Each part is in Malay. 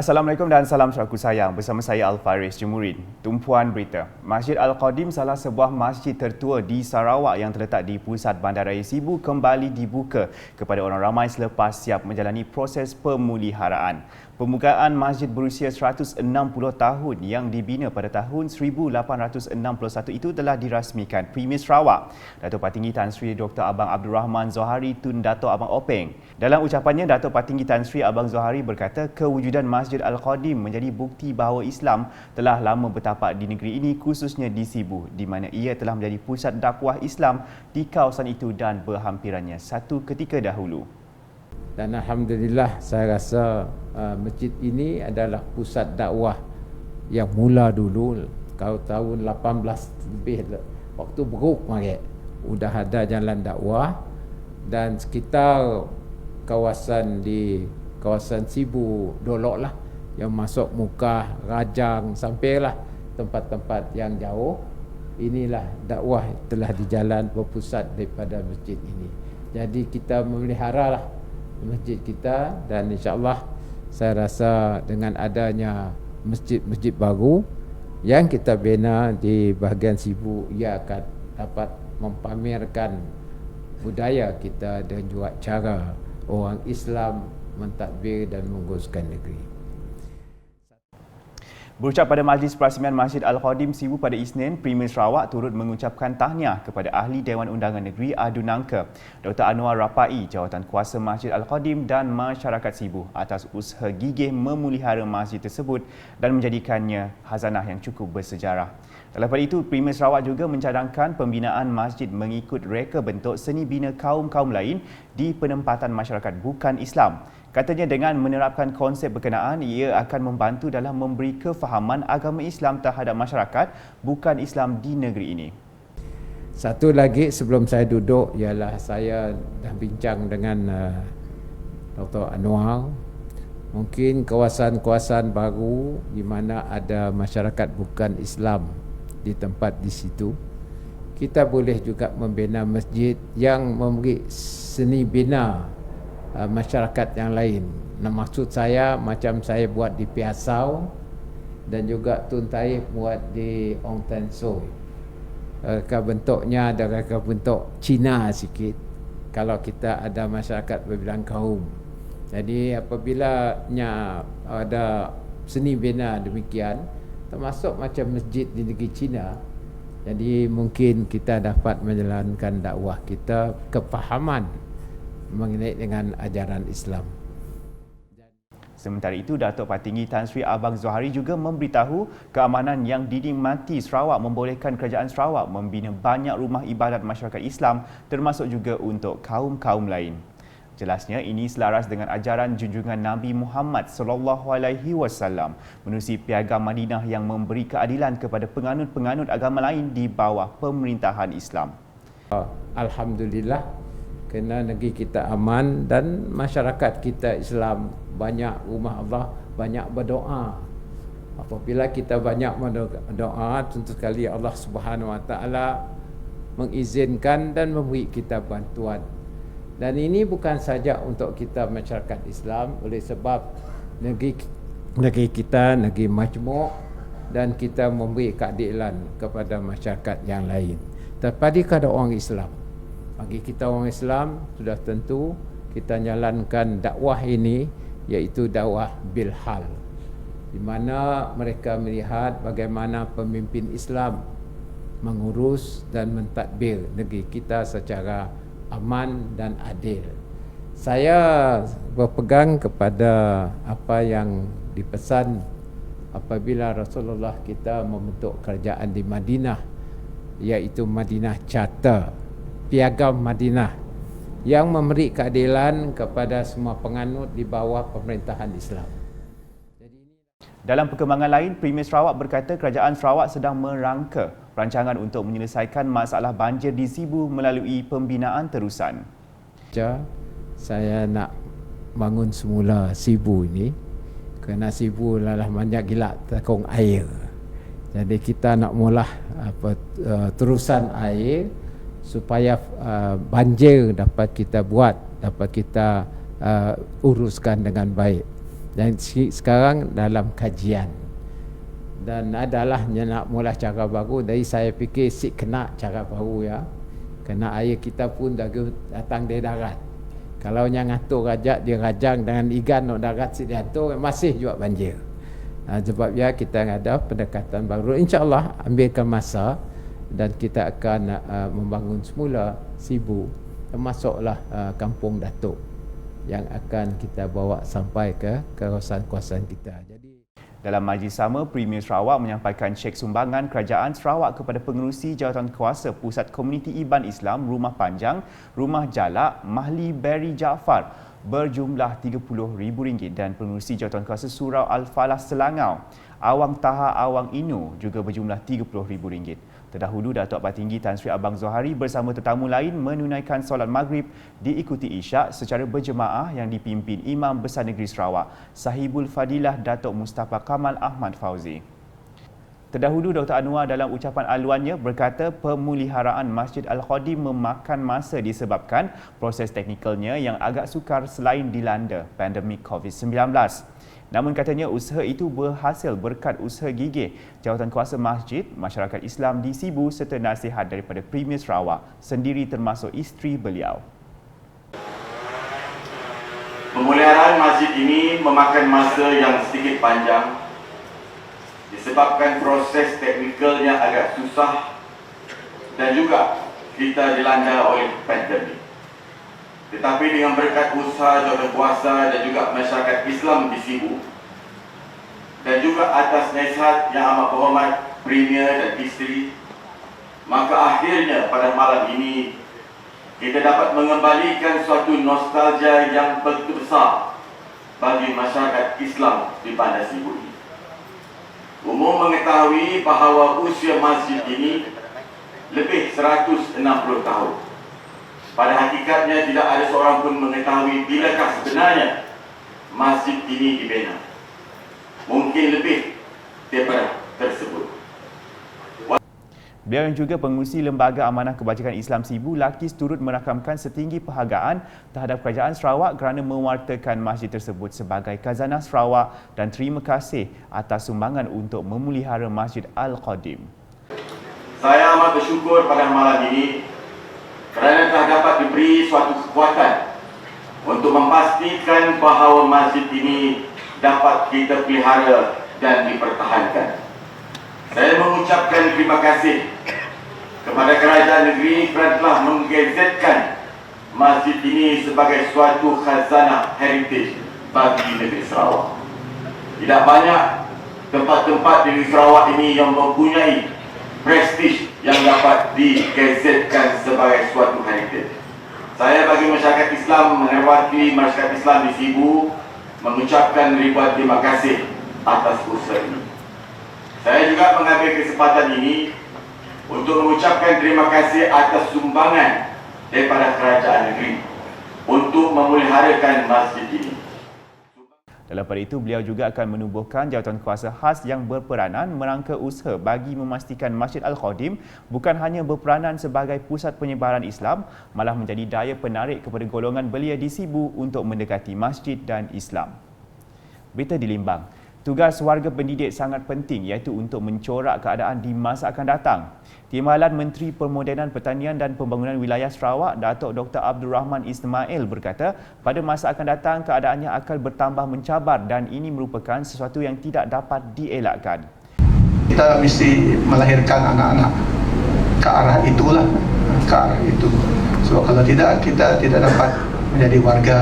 Assalamualaikum dan salam saudaraku sayang. Bersama saya Al-Faris Jemurin. Tumpuan berita. Masjid Al-Qadim, salah sebuah masjid tertua di Sarawak yang terletak di pusat Bandaraya Sibu, kembali dibuka kepada orang ramai selepas siap menjalani proses pemuliharaan. Pembukaan masjid berusia 160 tahun yang dibina pada tahun 1861 itu telah dirasmikan Premier Sarawak, Datuk Patinggi Tan Sri Dr. Abang Abdul Rahman Zohari Tun Dato' Abang Openg. Dalam ucapannya, Datuk Patinggi Tan Sri Abang Zohari berkata kewujudan Masjid Al-Qadim menjadi bukti bahawa Islam telah lama bertapak di negeri ini, khususnya di Sibu, di mana ia telah menjadi pusat dakwah Islam di kawasan itu dan berhampirannya satu ketika dahulu. Dan Alhamdulillah, saya rasa masjid ini adalah pusat dakwah yang mula dulu. Kau tahun 18 lebih, waktu beruk maret, sudah ada jalan dakwah. Dan sekitar kawasan Sibu Dolok lah, yang masuk Mukah, Rajang, sampailah tempat-tempat yang jauh. Inilah dakwah telah dijalan berpusat daripada masjid ini. Jadi kita memelihara lah masjid kita, dan insya-Allah saya rasa dengan adanya masjid-masjid baru yang kita bina di bahagian Sibu, ia akan dapat mempamerkan budaya kita dan juga cara orang Islam mentadbir dan menguruskan negeri. Berucap pada Majlis Perasmian Masjid Al-Qadim Sibu pada Isnin, Premier Sarawak turut mengucapkan tahniah kepada Ahli Dewan Undangan Negeri Adu Nangka, Dr. Anwar Rapai, Jawatan Kuasa Masjid Al-Qadim dan masyarakat Sibu atas usaha gigih memelihara masjid tersebut dan menjadikannya khazanah yang cukup bersejarah. Dalam pada itu, Premier Sarawak juga mencadangkan pembinaan masjid mengikut reka bentuk seni bina kaum-kaum lain di penempatan masyarakat bukan Islam. Katanya dengan menerapkan konsep berkenaan, ia akan membantu dalam memberi kefahaman agama Islam terhadap masyarakat bukan Islam di negeri ini. Satu lagi sebelum saya duduk ialah saya dah bincang dengan Dr. Anwar. Mungkin kawasan-kawasan baru di mana ada masyarakat bukan Islam di tempat di situ, kita boleh juga membina masjid yang memberi seni bina masyarakat yang lain. Nah, maksud saya macam saya buat di Piasau dan juga Tun Taif buat di Ong Tan Soi. Reka bentuknya ada reka bentuk Cina sikit kalau kita ada masyarakat berbilang kaum. Jadi apabila ada seni bina demikian, termasuk macam masjid di negeri Cina, jadi mungkin kita dapat menjalankan dakwah kita kefahaman mengenai dengan ajaran Islam. Sementara itu, Datuk Patinggi Tan Sri Abang Zohari juga memberitahu keamanan yang dinikmati Sarawak membolehkan kerajaan Sarawak membina banyak rumah ibadat masyarakat Islam, termasuk juga untuk kaum-kaum lain. Jelasnya ini selaras dengan ajaran junjungan Nabi Muhammad SAW menerusi Piagam Madinah yang memberi keadilan kepada penganut-penganut agama lain di bawah pemerintahan Islam. Alhamdulillah, kerana negeri kita aman dan masyarakat kita Islam, banyak rumah Allah, banyak berdoa. Apabila kita banyak berdoa, tentu sekali Allah Subhanahu Wa Taala mengizinkan dan memberi kita bantuan. Dan ini bukan saja untuk kita masyarakat Islam, oleh sebab negeri kita negeri majmuk dan kita memberi keadilan kepada masyarakat yang lain. Tetapi kepada orang Islam, bagi kita orang Islam sudah tentu kita jalankan dakwah ini, iaitu dakwah bilhal, di mana mereka melihat bagaimana pemimpin Islam mengurus dan mentadbir negeri kita secara aman dan adil. Saya berpegang kepada apa yang dipesan apabila Rasulullah kita membentuk kerajaan di Madinah, iaitu Madinah Charter, Piagam Madinah, yang memberi keadilan kepada semua penganut di bawah pemerintahan Islam. Dalam perkembangan lain, Premier Sarawak berkata kerajaan Sarawak sedang merangka rancangan untuk menyelesaikan masalah banjir di Sibu melalui pembinaan terusan. Saya nak bangun semula Sibu ini kerana Sibu adalah banyak gila takung air. Jadi kita nak mula terusan air supaya banjir dapat kita buat, dapat kita uruskan dengan baik. Dan sekarang dalam kajian. Dan adalah nak mula cara baru. Dari saya fikir kena cara baru ya. Kena air kita pun datang dari darat. Kalau yang atur rajak dia rajang dengan ikan nak darat dia atur masih juga banjir. Sebab ya kita ada pendekatan baru. InsyaAllah ambilkan masa dan kita akan membangun semula Sibu, termasuklah Kampung Datuk yang akan kita bawa sampai ke kawasan-kawasan kita. Jadi dalam majlis sama, Premier Sarawak menyampaikan cek sumbangan Kerajaan Sarawak kepada pengerusi jawatankuasa Pusat Komuniti Iban Islam Rumah Panjang, Rumah Jalak, Mahli Barry Jaafar berjumlah RM30,000 dan pengerusi jawatankuasa Surau Al-Falah Selangau, Awang Taha Awang Inu juga berjumlah RM30,000. Terdahulu, Datuk Patinggi Tan Sri Abang Zohari bersama tetamu lain menunaikan solat maghrib diikuti isyak secara berjemaah yang dipimpin Imam Besar Negeri Sarawak, Sahibul Fadilah Datuk Mustafa Kamal Ahmad Fauzi. Terdahulu, Dr. Anwar dalam ucapan aluannya berkata pemuliharaan Masjid Al-Khadim memakan masa disebabkan proses teknikalnya yang agak sukar selain dilanda pandemik COVID-19. Namun katanya usaha itu berhasil berkat usaha gigih jawatankuasa masjid, masyarakat Islam di Sibu serta nasihat daripada Premier Sarawak sendiri termasuk isteri beliau. Pemeliharaan masjid ini memakan masa yang sedikit panjang disebabkan proses teknikalnya agak susah dan juga kita dilanda oleh pandemik. Tetapi dengan berkat usaha jawatankuasa dan juga masyarakat Islam di Sibu dan juga atas nasihat yang amat berhormat Premier dan isteri, maka akhirnya pada malam ini kita dapat mengembalikan suatu nostalgia yang begitu besar bagi masyarakat Islam di Bandar Sibu ini. Umum mengetahui bahawa usia masjid ini lebih 160 tahun. Pada hakikatnya tidak ada seorang pun mengetahui bilakah sebenarnya masjid ini dibina. Mungkin lebih daripada tersebut. Beliau yang juga pengurusi Lembaga Amanah Kebajikan Islam Sibu, Lakis, turut merakamkan setinggi penghargaan terhadap Kerajaan Sarawak kerana mewartakan masjid tersebut sebagai khazanah Sarawak dan terima kasih atas sumbangan untuk memelihara Masjid Al-Khadim. Saya amat bersyukur pada malam ini kerana telah dapat diberi suatu kekuatan untuk memastikan bahawa masjid ini dapat kita pelihara dan dipertahankan. Saya mengucapkan terima kasih kepada kerajaan negeri kerana telah menggazetkan masjid ini sebagai suatu khazanah heritage bagi negeri Sarawak. Tidak banyak tempat-tempat di negeri Sarawak ini yang mempunyai prestige yang dapat digazetkan sebagai suatu heritage. Saya bagi masyarakat Islam, menghormati masyarakat Islam di Sibu, mengucapkan ribuan terima kasih atas usaha ini. Saya juga mengambil kesempatan ini untuk mengucapkan terima kasih atas sumbangan daripada kerajaan negeri untuk memeliharakan masjid ini. Dalam pada itu, beliau juga akan menubuhkan jawatankuasa khas yang berperanan merangka usaha bagi memastikan Masjid Al-Khadim bukan hanya berperanan sebagai pusat penyebaran Islam, malah menjadi daya penarik kepada golongan belia di Sibu untuk mendekati masjid dan Islam. Berita di Limbang. Tugas warga pendidik sangat penting iaitu untuk mencorak keadaan di masa akan datang. Timbalan Menteri Permodenan Pertanian dan Pembangunan Wilayah Sarawak, Datuk Dr. Abdul Rahman Ismail berkata, pada masa akan datang keadaannya akan bertambah mencabar dan ini merupakan sesuatu yang tidak dapat dielakkan. Kita mesti melahirkan anak-anak ke arah itulah, ke arah itu. Sebab kalau tidak, kita tidak dapat menjadi warga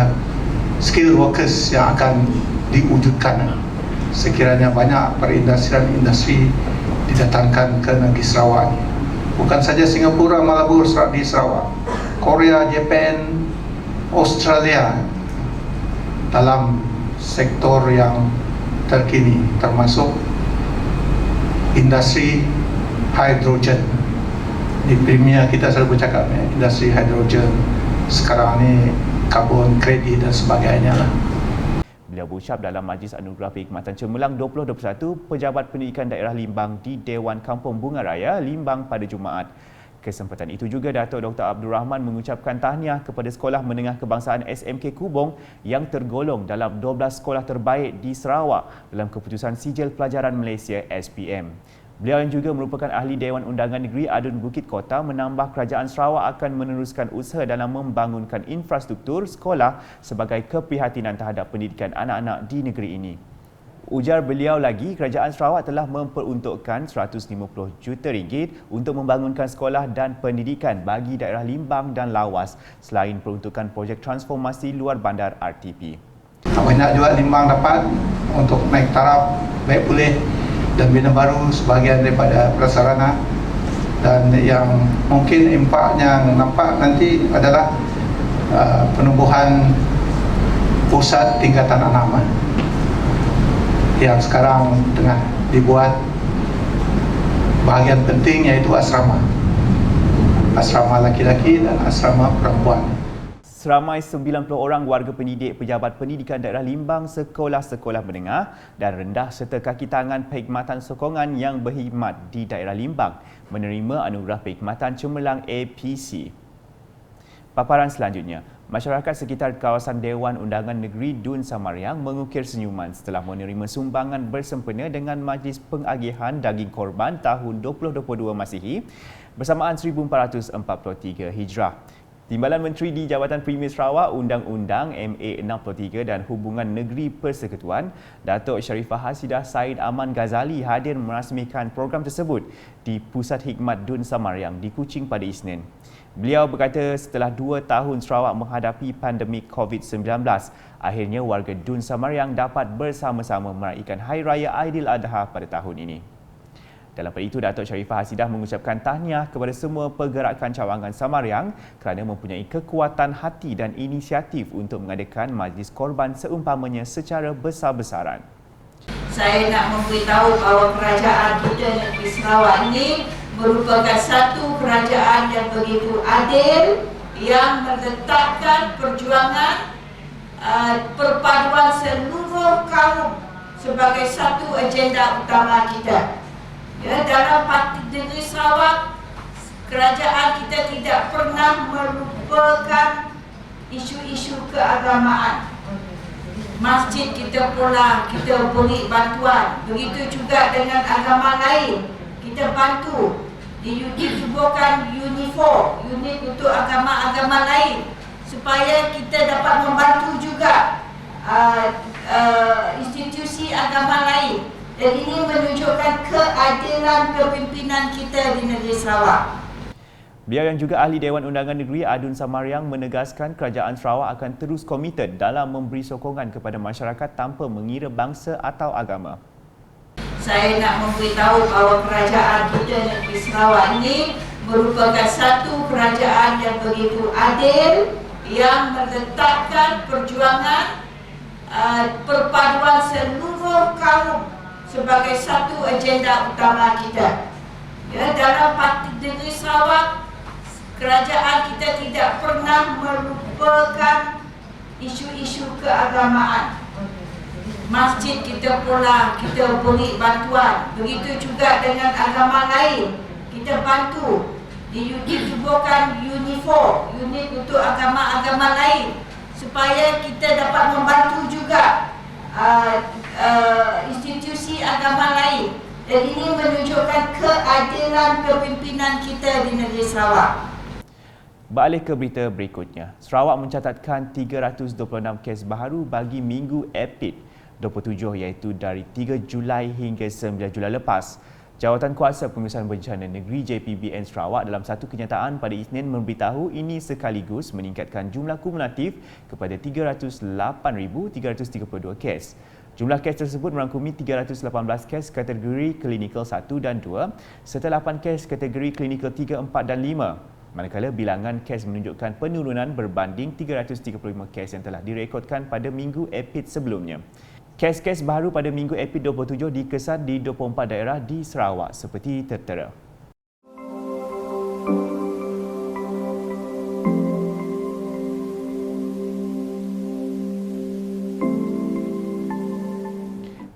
skilled workers yang akan diwujudkan. Sekiranya banyak perindustrian-industri didatangkan ke negeri Sarawak. Bukan saja Singapura, Malabur di Sarawak, Korea, Jepun, Australia dalam sektor yang terkini, termasuk industri hidrogen. Di Premier kita selalu bercakap industri hidrogen, sekarang ni karbon kredit dan sebagainya lah. Beliau berucap dalam Majlis Anugerah Perkhidmatan Cemerlang 2021 Pejabat Pendidikan Daerah Limbang di Dewan Kampung Bunga Raya Limbang pada Jumaat. Kesempatan itu juga Datuk Dr. Abdul Rahman mengucapkan tahniah kepada Sekolah Menengah Kebangsaan SMK Kubong yang tergolong dalam 12 sekolah terbaik di Sarawak dalam keputusan Sijil Pelajaran Malaysia SPM. Beliau yang juga merupakan ahli Dewan Undangan Negeri Adun Bukit Kota menambah Kerajaan Sarawak akan meneruskan usaha dalam membangunkan infrastruktur sekolah sebagai keprihatinan terhadap pendidikan anak-anak di negeri ini. Ujar beliau lagi, Kerajaan Sarawak telah memperuntukkan RM150 juta untuk membangunkan sekolah dan pendidikan bagi daerah Limbang dan Lawas selain peruntukan projek transformasi luar bandar RTP. Banyak juga Limbang dapat untuk naik taraf, baik pulih dan bina baru sebahagian daripada prasarana, dan yang mungkin impak yang nampak nanti adalah penumbuhan pusat tingkatan 6 yang sekarang tengah dibuat. Bahagian penting iaitu asrama laki-laki dan asrama perempuan. Seramai 90 orang warga pendidik Pejabat Pendidikan Daerah Limbang, sekolah-sekolah menengah dan rendah serta kaki tangan perkhidmatan sokongan yang berkhidmat di daerah Limbang menerima anugerah perkhidmatan cemerlang APC. Paparan selanjutnya, masyarakat sekitar kawasan Dewan Undangan Negeri Dun Samariang mengukir senyuman setelah menerima sumbangan bersempena dengan Majlis Pengagihan Daging Korban tahun 2022 Masihi bersamaan 1443 Hijrah. Timbalan Menteri di Jabatan Premier Sarawak Undang-Undang MA 63 dan Hubungan Negeri Persekutuan, Datuk Sharifah Hasidah Said Aman Ghazali hadir merasmikan program tersebut di Pusat Hikmat Dun Samariang di Kuching pada Isnin. Beliau berkata setelah 2 tahun Sarawak menghadapi pandemik COVID-19, akhirnya warga Dun Samariang dapat bersama-sama meraihkan Hari Raya Aidiladha pada tahun ini. Dalam pada itu, Datuk Sharifah Hasidah mengucapkan tahniah kepada semua pergerakan cawangan Samariang kerana mempunyai kekuatan hati dan inisiatif untuk mengadakan majlis korban seumpamanya secara besar-besaran. Saya nak memberitahu bahawa kerajaan kita negeri Sarawak ini merupakan satu kerajaan yang begitu adil, yang meletakkan perjuangan perpaduan seluruh kaum sebagai satu agenda utama kita. Ya, dalam parti negeri Sarawak, kerajaan kita tidak pernah melupakan isu-isu keagamaan. Masjid kita pula kita beri bantuan. Begitu juga dengan agama lain, kita bantu. Ditubuhkan unit untuk agama-agama lain supaya kita dapat membantu juga institusi agama lain. Dan ini menunjukkan keadilan kepimpinan kita di negeri Sarawak. Beliau yang juga ahli Dewan Undangan Negeri Adun Samariang menegaskan Kerajaan Sarawak akan terus komited dalam memberi sokongan kepada masyarakat tanpa mengira bangsa atau agama. Saya nak memberitahu bahawa kerajaan kita negeri Sarawak ini merupakan satu kerajaan yang begitu adil, yang meletakkan perjuangan perpaduan seluruh kaum sebagai satu agenda utama kita. Ya, dalam parti negeri Sarawak, kerajaan kita tidak pernah melupakan isu-isu keagamaan. Masjid kita pula kita beri bantuan. Begitu juga dengan agama lain, kita bantu. Ditubuhkan unit untuk agama-agama lain supaya kita dapat membantu juga institusi agama lain. Dan ini menunjukkan keadilan kepimpinan kita di negeri Sarawak. Beralih ke berita berikutnya. Sarawak mencatatkan 326 kes baharu bagi Minggu Epid 27 iaitu dari 3 Julai hingga 9 Julai lepas. Jawatan Kuasa Pengurusan Bencana Negeri JPBN Sarawak dalam satu kenyataan pada Isnin memberitahu ini sekaligus meningkatkan jumlah kumulatif kepada 308,332 kes. Jumlah kes tersebut merangkumi 318 kes kategori klinikal 1 dan 2 serta 8 kes kategori klinikal 3, 4 dan 5. Manakala bilangan kes menunjukkan penurunan berbanding 335 kes yang telah direkodkan pada Minggu Epid sebelumnya. Kes-kes baru pada Minggu Epid 27 dikesan di 24 daerah di Sarawak seperti tertera.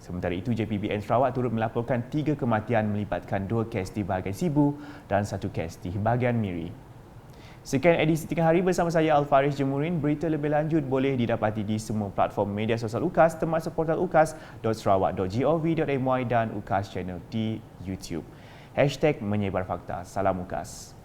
Sementara itu, JPBN Sarawak turut melaporkan 3 kematian melibatkan 2 kes di bahagian Sibu dan 1 kes di bahagian Miri. Sekian edisi Tengah Hari bersama saya Al-Faris Jemurin. Berita lebih lanjut boleh didapati di semua platform media sosial UKAS termasuk portal ukas.sarawak.gov.my dan UKAS Channel di YouTube. #menyebar fakta. Salam UKAS.